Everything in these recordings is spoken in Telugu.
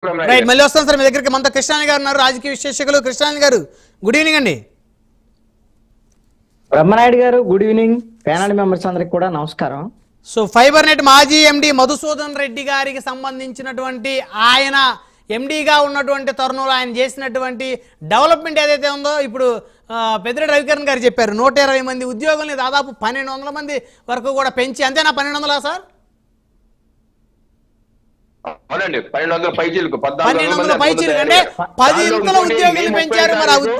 రైట్, మళ్ళీ వస్తాను సార్ మీ దగ్గరికి. మనతో కృష్ణాని గారు ఉన్నారు, రాజకీయ విశ్లేషకులు. కృష్ణాని గారు, గుడ్ ఈవినింగ్ అండి. బ్రహ్మనాయుడు గారు, గుడ్ ఈవినింగ్. ప్యానల్ మెంబర్స్ అందరికి కూడా నమస్కారం. సో ఫైబర్ నెట్ మాజీ ఎండి మధుసూదన్ రెడ్డి గారికి సంబంధించినటువంటి ఆయన ఎండీగా ఉన్నటువంటి తరుణంలో ఆయన చేసినటువంటి డెవలప్మెంట్ ఏదైతే ఉందో, ఇప్పుడు పెద్దిరెడ్డి రవికిరణ్ గారు చెప్పారు 120 మంది ఉద్యోగుల్ని దాదాపు 1200 మంది వరకు కూడా పెంచి, అంతేనా? 1200 సార్? అవునండి, 1200 పైచీలకు 1200 పైచీలకు అంటే 10 ఇంతల ఉద్యోగుల్ని పెంచారు. మరి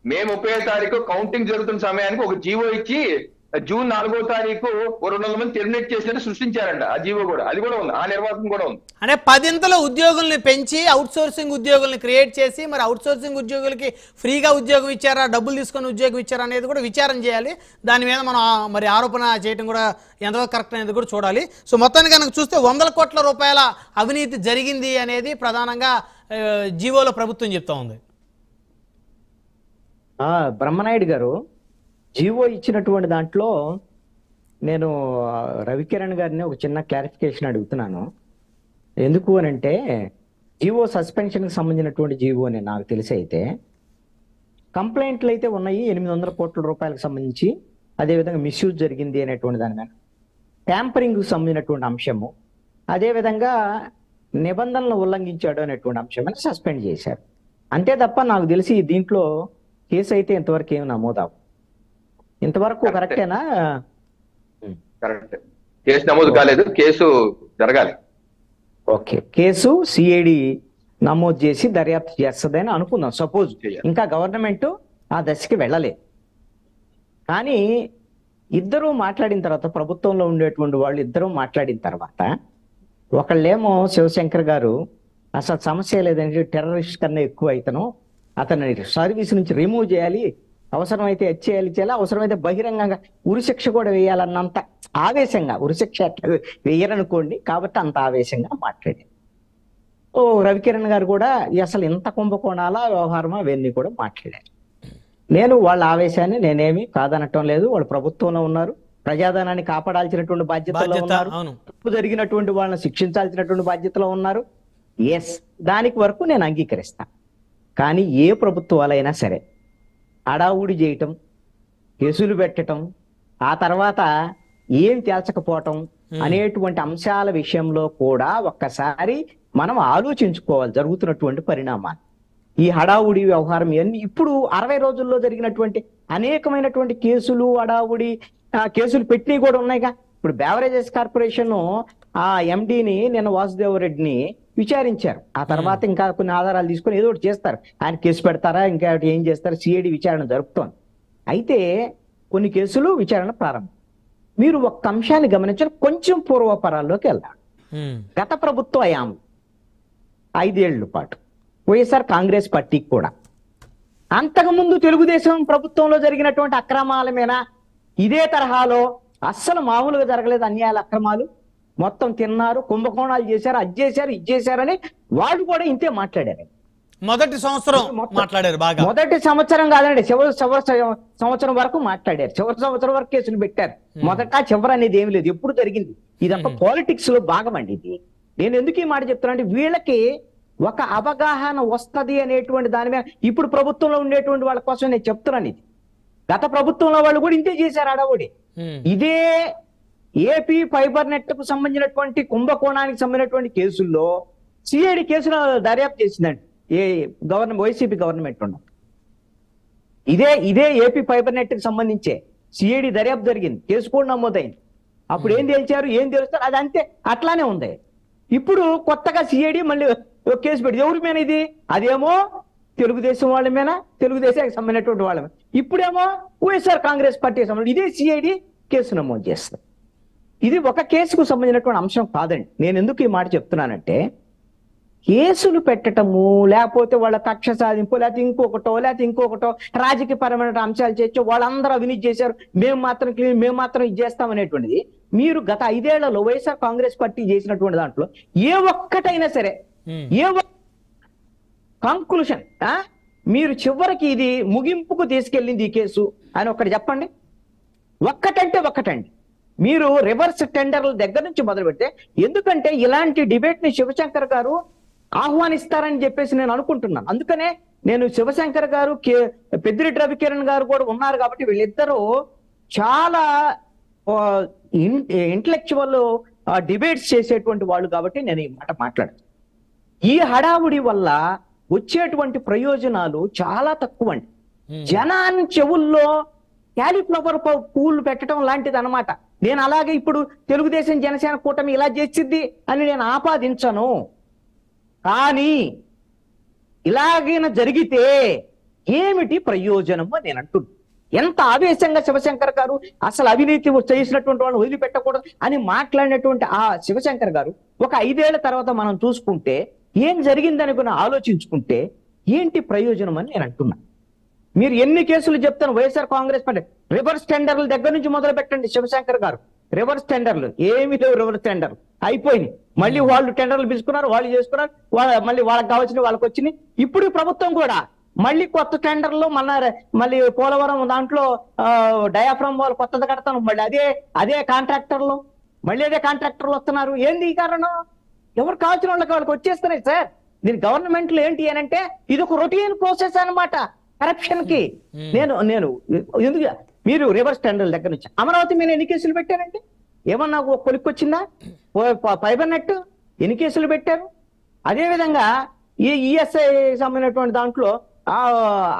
మే 30వ తారీఖు కౌంటింగ్ జరుగుతున్న సమయానికి ఒక జీవో ఇచ్చి జూన్ 4వ తారీఖు 200 మంది టెర్మినేట్ చేసినట్టు సృష్టించారంట. ఆ జీవో కూడా, అది కూడా ఉంది, ఆ నిర్వాహకం కూడా ఉంది. అంటే 10 ఇంతల ఉద్యోగుల్ని పెంచి అవుట్ సోర్సింగ్ ఉద్యోగుల్ని క్రియేట్ చేసి, మరి అవుట్ సోర్సింగ్ ఉద్యోగులకి ఫ్రీగా ఉద్యోగం ఇచ్చారా, డబ్బులు తీసుకొని ఉద్యోగం ఇచ్చారా అనేది కూడా విచారం చేయాలి. దాని మీద మనం మరి ఆరోపణ చేయడం కూడా ఎంతవరకు కరెక్ట్ అనేది కూడా చూడాలి. సో మొత్తానికి కనుక చూస్తే 100 కోట్ల రూపాయల అవినీతి జరిగింది అనేది ప్రధానంగా జీవోలో ప్రభుత్వం చెప్తా ఉంది. బ్రహ్మనాయుడు గారు, జీవో ఇచ్చినటువంటి దాంట్లో నేను రవికిరణ్ గారిని ఒక చిన్న క్లారిఫికేషన్ అడుగుతున్నాను. ఎందుకు అని అంటే, జీవో సస్పెన్షన్కి సంబంధించినటువంటి జీవో అని నాకు తెలిసి అయితే కంప్లైంట్లు అయితే ఉన్నాయి 800 కోట్ల రూపాయలకు సంబంధించి, అదేవిధంగా మిస్యూజ్ జరిగింది అనేటువంటి దాని మీద, ట్యాంపరింగ్కి సంబంధించినటువంటి అంశము, అదేవిధంగా నిబంధనలు ఉల్లంఘించాడు అనేటువంటి అంశం అని సస్పెండ్ చేశారు. అంతే తప్ప నాకు తెలిసి దీంట్లో కేసు అయితే ఇంతవరకు ఏమి నమోదావు. ఇంతవరకు కరెక్టేనా? కరెక్ట్, కేసు నమోదు కాలేదు, కేసు జరగాలి. ఓకే, కేసు సిఐడి నమోదు చేసి దర్యాప్తు చేస్తుందని అనుకుందాం. సపోజ్ ఇంకా గవర్నమెంట్ ఆ దశకి వెళ్ళలేదు, కానీ ఇద్దరూ మాట్లాడిన తర్వాత, ప్రభుత్వంలో ఉండేటువంటి వాళ్ళు ఇద్దరూ మాట్లాడిన తర్వాత, ఒకళ్ళేమో శివశంకర్ గారు అసలు సమస్య లేదంటే టెర్రరిస్ట్ కన్నా ఎక్కువ ఇతను, అతన్ని సర్వీస్ నుంచి రిమూవ్ చేయాలి, అవసరమైతే చేయాలి, అవసరమైతే బహిరంగంగా ఉరిశిక్ష కూడా వేయాలన్నంత ఆవేశంగా, ఉరిశిక్ష వేయరనుకోండి కాబట్టి అంత ఆవేశంగా మాట్లాడారు. రవికిరణ్ గారు కూడా అసలు ఇంత కుంభకోణాల వ్యవహారమా అవన్నీ కూడా మాట్లాడారు. నేను వాళ్ళ ఆవేశాన్ని నేనేమి కాదనటం లేదు. వాళ్ళు ప్రభుత్వంలో ఉన్నారు, ప్రజాధనాన్ని కాపాడాల్సినటువంటి బాధ్యతలో ఉన్నారు, తప్పు జరిగినటువంటి వాళ్ళని శిక్షించాల్సినటువంటి బాధ్యతలో ఉన్నారు. ఎస్, దానికి వరకు నేను అంగీకరిస్తాను. కానీ ఏ ప్రభుత్వాలైనా సరే హడావుడి చేయటం, కేసులు పెట్టడం, ఆ తర్వాత ఏం తేల్చకపోవటం అనేటువంటి అంశాల విషయంలో కూడా ఒక్కసారి మనం ఆలోచించుకోవాలి జరుగుతున్నటువంటి పరిణామాలు. ఈ హడావుడి వ్యవహారం ఇవన్నీ ఇప్పుడు 60 రోజుల్లో జరిగినటువంటి అనేకమైనటువంటి కేసులు, హడావుడి కేసులు పెట్టినవి కూడా ఉన్నాయిగా. ఇప్పుడు బెవరేజెస్ కార్పొరేషన్ ఆ ఎండిని, నిన్న వాసుదేవరెడ్డిని విచారించారు. ఆ తర్వాత ఇంకా కొన్ని ఆధారాలు తీసుకొని ఏదో ఒకటి చేస్తారు. ఆయన కేసు పెడతారా, ఇంకా ఏం చేస్తారు, సిఐడి విచారణ జరుపుతోంది. అయితే కొన్ని కేసులు విచారణ ప్రారంభం. మీరు ఒక్క అంశాన్ని గమనించారు, కొంచెం పూర్వపరాల్లోకి వెళ్దాం. గత ప్రభుత్వ హయాంలో 5 ఏళ్ల పాటు వైఎస్ఆర్ కాంగ్రెస్ పార్టీకి కూడా, అంతకుముందు తెలుగుదేశం ప్రభుత్వంలో జరిగినటువంటి అక్రమాల మీద ఇదే తరహాలో అస్సలు మామూలుగా జరగలేదు. అన్యాయాల అక్రమాలు మొత్తం తిన్నారు, కుంభకోణాలు చేశారు, అది చేశారు, ఇది చేశారని వాళ్ళు కూడా ఇంతే మాట్లాడారు. మొదటి సంవత్సరం మాట్లాడారు బాగా. మొదటి సంవత్సరం కాదండి, చివరి సంవత్సరం వరకు మాట్లాడారు. చివరి సంవత్సరం వరకు కేసులు పెట్టారు. మొదట చివరి అనేది ఏమి లేదు, ఎప్పుడు జరిగింది. ఇదంతా పాలిటిక్స్ లో భాగం అండి ఇది. నేను ఎందుకు ఈ మాట చెప్తానంటే, వీళ్ళకి ఒక అవగాహన వస్తది అనేటువంటి దాని మీద ఇప్పుడు ప్రభుత్వంలో ఉండేటువంటి వాళ్ళ కోసం నేను చెప్తున్నాను. ఇది గత ప్రభుత్వంలో వాళ్ళు కూడా ఇంతే చేశారు అడవుడి. ఇదే ఏపీ ఫైబర్ నెట్ కు సంబంధించినటువంటి కుంభకోణానికి సంబంధించినటువంటి కేసుల్లో సిఐడి కేసులు దర్యాప్తు చేసిందండి. వైసీపీ గవర్నమెంట్ ఉన్న ఇదే ఏపీ ఫైబర్ నెట్ కి సంబంధించే సిఐడి దర్యాప్తు జరిగింది, కేసు కూడా నమోదైంది. అప్పుడు ఏం తేల్చారు, ఏం తెలుస్తారు, అది అంతే అట్లానే ఉంది. ఇప్పుడు కొత్తగా సిఐడి మళ్ళీ కేసు పెట్టి ఎవరి మీద ఇది, అదేమో తెలుగుదేశం వాళ్ళ మీద, తెలుగుదేశానికి సంబంధించినటువంటి వాళ్ళ మీద. ఇప్పుడేమో వైఎస్ఆర్ కాంగ్రెస్ పార్టీకి సంబంధించి ఇదే సిఐడి కేసు నమోదు చేస్తుంది. ఇది ఒక కేసుకు సంబంధించినటువంటి అంశం కాదండి. నేను ఎందుకు ఈ మాట చెప్తున్నానంటే, కేసులు పెట్టటము, లేకపోతే వాళ్ళ కక్ష సాధింపు, లేకపోతే ఇంకొకటో రాజకీయపరమైన అంశాలు చేయొచ్చు, వాళ్ళందరూ అవినీతి చేశారు, మేము మాత్రం ఇది చేస్తాం అనేటువంటిది మీరు గత 5 ఏళ్లలో వైఎస్ఆర్ కాంగ్రెస్ పార్టీ చేసినటువంటి దాంట్లో ఏ ఒక్కటైనా సరే, ఏ కంక్లూషన్ మీరు చివరికి ఇది ముగింపుకు తీసుకెళ్ళింది ఈ కేసు అని ఒకటి చెప్పండి. ఒక్కటండి. మీరు రివర్స్ టెండర్ల దగ్గర నుంచి మొదలు పెడితే, ఎందుకంటే ఇలాంటి డిబేట్ ని శివశంకర్ గారు ఆహ్వానిస్తారని చెప్పేసి నేను అనుకుంటున్నాను. అందుకనే నేను శివశంకర్ గారు, పెద్దిరెడ్డి రవికిరణ్ గారు కూడా ఉన్నారు కాబట్టి వీళ్ళిద్దరూ చాలా ఇంటలెక్చువల్ డిబేట్స్ చేసేటువంటి వాళ్ళు కాబట్టి నేను ఈ మాట మాట్లాడుతాను. ఈ హడావుడి వల్ల వచ్చేటువంటి ప్రయోజనాలు చాలా తక్కువ అండి. జనాన్ని చెవుల్లో క్యాలీఫ్లవర్ పూలు పెట్టడం లాంటిది అనమాట. నేను అలాగే ఇప్పుడు తెలుగుదేశం జనసేన కూటమి ఇలా చేసిద్ది అని నేను ఆపాదించను. కానీ ఇలాగైనా జరిగితే ఏమిటి ప్రయోజనము నేను అంటున్నాను. ఎంత ఆవేశంగా శివశంకర్ గారు అసలు అవినీతి చేసినటువంటి వాళ్ళని వదిలిపెట్టకూడదు అని మాట్లాడినటువంటి ఆ శివశంకర్ గారు ఒక 5 ఏళ్ల తర్వాత మనం చూసుకుంటే ఏం జరిగిందని కూడా ఆలోచించుకుంటే ఏంటి ప్రయోజనం అని నేను అంటున్నాను. మీరు ఎన్ని కేసులు చెప్తాను వైఎస్ఆర్ కాంగ్రెస్ పార్టీ రివర్స్ టెండర్ల దగ్గర నుంచి మొదలు పెట్టండి. శివశంకర్ గారు రివర్స్ టెండర్లు ఏమీ లేవు, రివర్స్ టెండర్లు అయిపోయినాయి. మళ్ళీ వాళ్ళు టెండర్లు పిలుచుకున్నారు, వాళ్ళు చేసుకున్నారు, మళ్ళీ వాళ్ళకి కావాల్సిన వాళ్ళకి వచ్చినాయి. ఇప్పుడు ప్రభుత్వం కూడా మళ్ళీ కొత్త టెండర్లు మళ్ళీ పోలవరం దాంట్లో డయాఫ్రమ్ వాళ్ళు కొత్తది కడతాను, మళ్ళీ అదే కాంట్రాక్టర్లు వస్తున్నారు. ఏంది ఈ కారణం? ఎవరు కావాల్సిన వాళ్ళకి వచ్చేస్తున్నాయి సార్. దీని గవర్నమెంట్ లో ఏంటి అని అంటే ఇది ఒక రొటీన్ ప్రాసెస్ అనమాట కరప్షన్ కి. నేను ఎందుకు మీరు రివర్స్ టెండర్ల దగ్గర నుంచి అమరావతి మీద ఎన్ని కేసులు పెట్టారండి? ఏమన్నా కొలిక్కొచ్చిందా? ఫైబర్ నెట్ ఎన్ని కేసులు పెట్టారు? అదేవిధంగా ఈ ఈఎస్ఐ సంబంధించినటువంటి దాంట్లో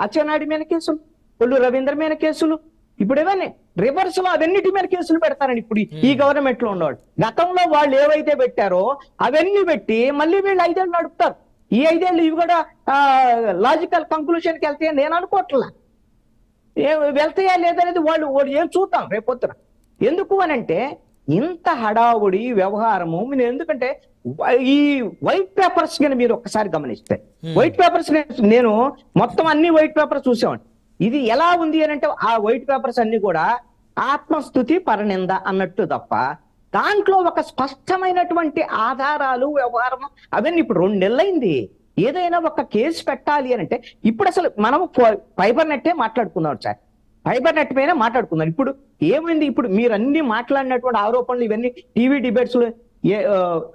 అచ్చెన్నాయుడు మీద కేసులు, కొల్లు రవీంద్ర మీద కేసులు, ఇప్పుడు ఏమన్నా రివర్స్ లో అవన్నిటి మీద కేసులు పెడతారండి ఇప్పుడు ఈ గవర్నమెంట్ లో ఉన్నవాళ్ళు. గతంలో వాళ్ళు ఏవైతే పెట్టారో అవన్నీ పెట్టి మళ్ళీ వీళ్ళు 5 ఏళ్ళు నడుపుతారు. ఈ 5 ఏళ్ళు ఇవి కూడా లాజికల్ కంక్లూషన్కి వెళ్తాయని నేను అనుకోవట్లా. వెళ్తాయా లేదనేది వాళ్ళు ఏం చూద్దాం రేపొద్దున. ఎందుకు అని అంటే ఇంత హడావుడి వ్యవహారము. ఎందుకంటే ఈ వైట్ పేపర్స్ కానీ మీరు ఒక్కసారి గమనిస్తే వైట్ పేపర్స్ నేను మొత్తం అన్ని వైట్ పేపర్స్ చూసామండి. ఇది ఎలా ఉంది అని అంటే ఆ వైట్ పేపర్స్ అన్ని కూడా ఆత్మస్తుతి పరనింద అన్నట్టు తప్ప దాంట్లో ఒక స్పష్టమైనటువంటి ఆధారాలు వ్యవహారం అవన్నీ ఇప్పుడు 2 నెలలైంది. ఏదైనా ఒక కేసు పెట్టాలి అని అంటే ఇప్పుడు అసలు మనం ఫైబర్ నెట్టే మాట్లాడుకుందాం సార్. ఫైబర్ నెట్ పైన మాట్లాడుకుందాం. ఇప్పుడు ఏమైంది? ఇప్పుడు మీరు అన్ని మాట్లాడినటువంటి ఆరోపణలు ఇవన్నీ టీవీ డిబేట్స్ లో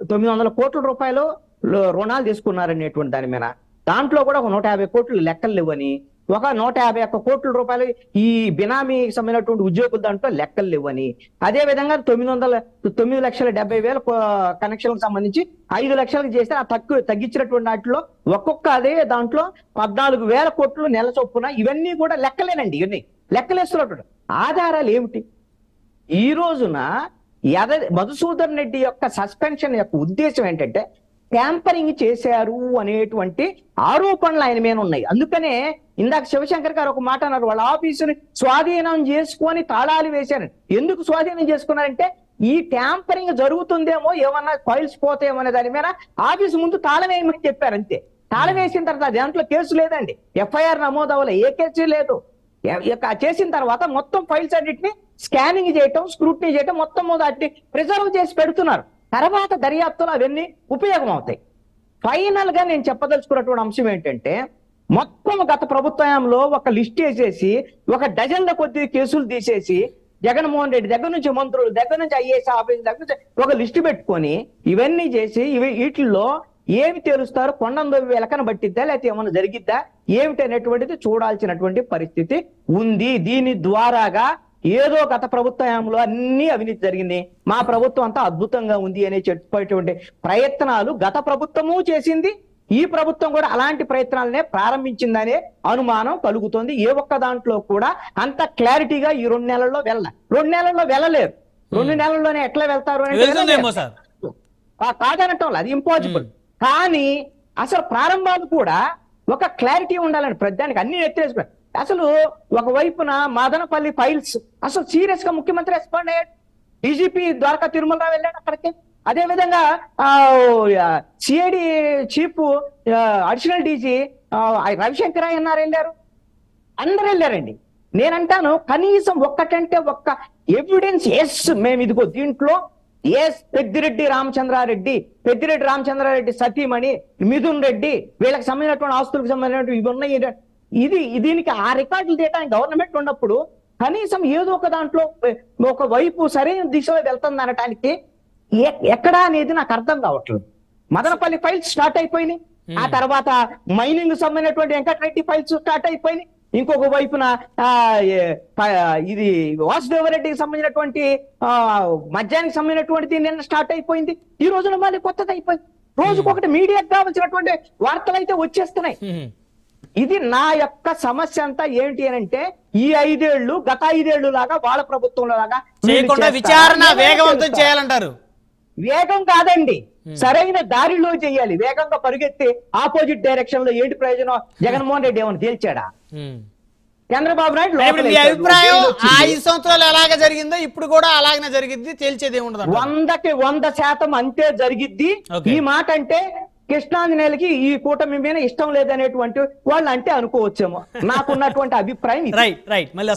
900 కోట్ల రూపాయలు రుణాలు తీసుకున్నారనేటువంటి దాని మీద దాంట్లో కూడా ఒక 150 కోట్లు లెక్కలు లేవని, ఒక 151 కోట్ల రూపాయలు ఈ బినామీకి సంబంధించినటువంటి ఉద్యోగుల దాంట్లో లెక్కలు లేవని, అదే విధంగా 9,70,000 కనెక్షన్లకు సంబంధించి 5 లక్షలకు చేస్తే ఆ తగ్గించినటువంటి వాటిలో ఒక్కొక్క అదే దాంట్లో 14,000 కోట్లు నెల చొప్పున. ఇవన్నీ కూడా లెక్కలేనండి. ఇవన్నీ లెక్కలేస్తున్నటువంటి ఆధారాలు ఏమిటి? ఈ రోజున మధుసూదన్ రెడ్డి యొక్క సస్పెన్షన్ యొక్క ఉద్దేశం ఏంటంటే ట్యాంపరింగ్ చేశారు అనేటువంటి ఆరోపణలు ఆయన మీద ఉన్నాయి. అందుకనే ఇందాక శివశంకర్ గారు ఒక మాట అన్నారు, వాళ్ళ ఆఫీసుని స్వాధీనం చేసుకొని తాళాలు వేశారు. ఎందుకు స్వాధీనం చేసుకున్నారంటే ఈ ట్యాంపరింగ్ జరుగుతుందేమో, ఏమన్నా ఫైల్స్ పోతాయేమో అనే దాని మీద ఆఫీసు ముందు తాళం వేయమని చెప్పారు. అంతే. తాళం వేసిన తర్వాత దాంట్లో కేసు లేదండి, ఎఫ్ఐఆర్ నమోదు అవ్వలే, ఏ కేసు లేదు. చేసిన తర్వాత మొత్తం ఫైల్స్ అన్నింటినీ స్కానింగ్ చేయటం, స్క్రూటినీ చేయటం, మొత్తం వాటిని ప్రిజర్వ్ చేసి పెడుతున్నారు. తర్వాత దర్యాప్తులో అవన్నీ ఉపయోగం అవుతాయి. ఫైనల్ గా నేను చెప్పదలుచుకున్నటువంటి అంశం ఏంటంటే మొత్తం గత ప్రభుత్వంలో ఒక లిస్ట్ వేసేసి ఒక డజన్ల కొద్ది కేసులు తీసేసి జగన్మోహన్ రెడ్డి దగ్గర నుంచి మంత్రుల దగ్గర నుంచి ఐఏఎస్ ఆఫీస్ దగ్గర నుంచి ఒక లిస్టు పెట్టుకొని ఇవన్నీ చేసి వీటిల్లో ఏమి తెలుస్తారు, కొండందో వెలకన బట్టిద్దా లేకపోతే ఏమన్నా జరిగిద్దా ఏమిటి అనేటువంటిది చూడాల్సినటువంటి పరిస్థితి ఉంది. దీని ద్వారాగా ఏదో గత ప్రభుత్వంలో అన్ని అవినీతి జరిగింది, మా ప్రభుత్వం అంతా అద్భుతంగా ఉంది అనే చెప్పేటువంటి ప్రయత్నాలు గత ప్రభుత్వము చేసింది, ఈ ప్రభుత్వం కూడా అలాంటి ప్రయత్నాలనే ప్రారంభించిందనే అనుమానం కలుగుతుంది. ఏ ఒక్క దాంట్లో కూడా అంత క్లారిటీగా ఈ 2 నెలల్లో 2 నెలల్లో వెళ్ళలేరు. 2 నెలల్లోనే ఎట్లా వెళ్తారు కాదనటం అది ఇంపాసిబుల్. కానీ అసలు ప్రారంభాలు కూడా ఒక క్లారిటీ ఉండాలని ప్రధానికి అన్ని ఎత్తేసుకున్నారు. అసలు ఒకవైపున మదనపల్లి ఫైల్స్ అసలు సీరియస్ గా ముఖ్యమంత్రి రెస్పాండ్ అయ్యాడు. డీజీపీ ద్వారకా తిరుమలరావు వెళ్ళాడు అక్కడికి. అదే విధంగా CID chief additional DG Ravishankar అయ్యన్నారు వెళ్ళారు, అందరు వెళ్ళారండి. నేనంటాను కనీసం ఒక్కటంటే ఒక్క ఎవిడెన్స్ ఎస్ మేము ఇదిగో దీంట్లో ఎస్ పెద్దిరెడ్డి రామచంద్రారెడ్డి సతీమణి మిథున్ రెడ్డి వీళ్ళకి సంబంధించినటువంటి ఆస్తులకు సంబంధించినటువంటి ఇవి ఉన్నాయి. దీనికి ఆ రికార్డులు తీయడానికి గవర్నమెంట్ ఉన్నప్పుడు కనీసం ఏదో ఒక దాంట్లో ఒక వైపు సరైన దిశలో వెళ్తుంది అనటానికి ఎక్కడా అనేది నాకు అర్థం కావట్లేదు. మదనపల్లి ఫైల్స్ స్టార్ట్ అయిపోయినాయి. ఆ తర్వాత మైనింగ్ సంబంధించినటువంటి వెంకటరెడ్డి ఫైల్స్ స్టార్ట్ అయిపోయినాయి. ఇంకొక వైపున ఇది వాసుదేవరెడ్డికి సంబంధించినటువంటి మద్యానికి సంబంధించినటువంటిది నిన్న స్టార్ట్ అయిపోయింది. ఈ రోజున మళ్ళీ కొత్తది అయిపోయింది. రోజుకొకటి మీడియాకు కావాల్సినటువంటి వార్తలు అయితే వచ్చేస్తున్నాయి. ఇది నా యొక్క సమస్య అంతా ఏంటి అని అంటే, ఈ 5 ఏళ్లు గత 5 ఏళ్లు లాగా వాళ్ళ ప్రభుత్వంలో లాగా చేయకుండా విచారణ వేగవంతం చేయాలంటారు. వేగం కాదండి, సరైన దారిలో చేయాలి. వేగంగా పరిగెత్తి ఆపోజిట్ డైరెక్షన్ లో ఏంటి ప్రయోజనం? జగన్మోహన్ రెడ్డి ఏమైనా తేల్చాడా? చంద్రబాబు నాయుడు మీ అభిప్రాయం 5 సంవత్సరాలు ఎలాగ జరిగిందో ఇప్పుడు కూడా అలాగనే జరిగింది, తేల్చేది ఉండదు. 100కి 100% అంతే జరిగిద్ది. ఈ మాట అంటే కృష్ణాంజనేయులకి ఈ కూటమి మీద ఇష్టం లేదనేటువంటి వాళ్ళు అంటే అనుకోవచ్చేమో. నాకున్నటువంటి అభిప్రాయం. రైట్ మళ్ళీ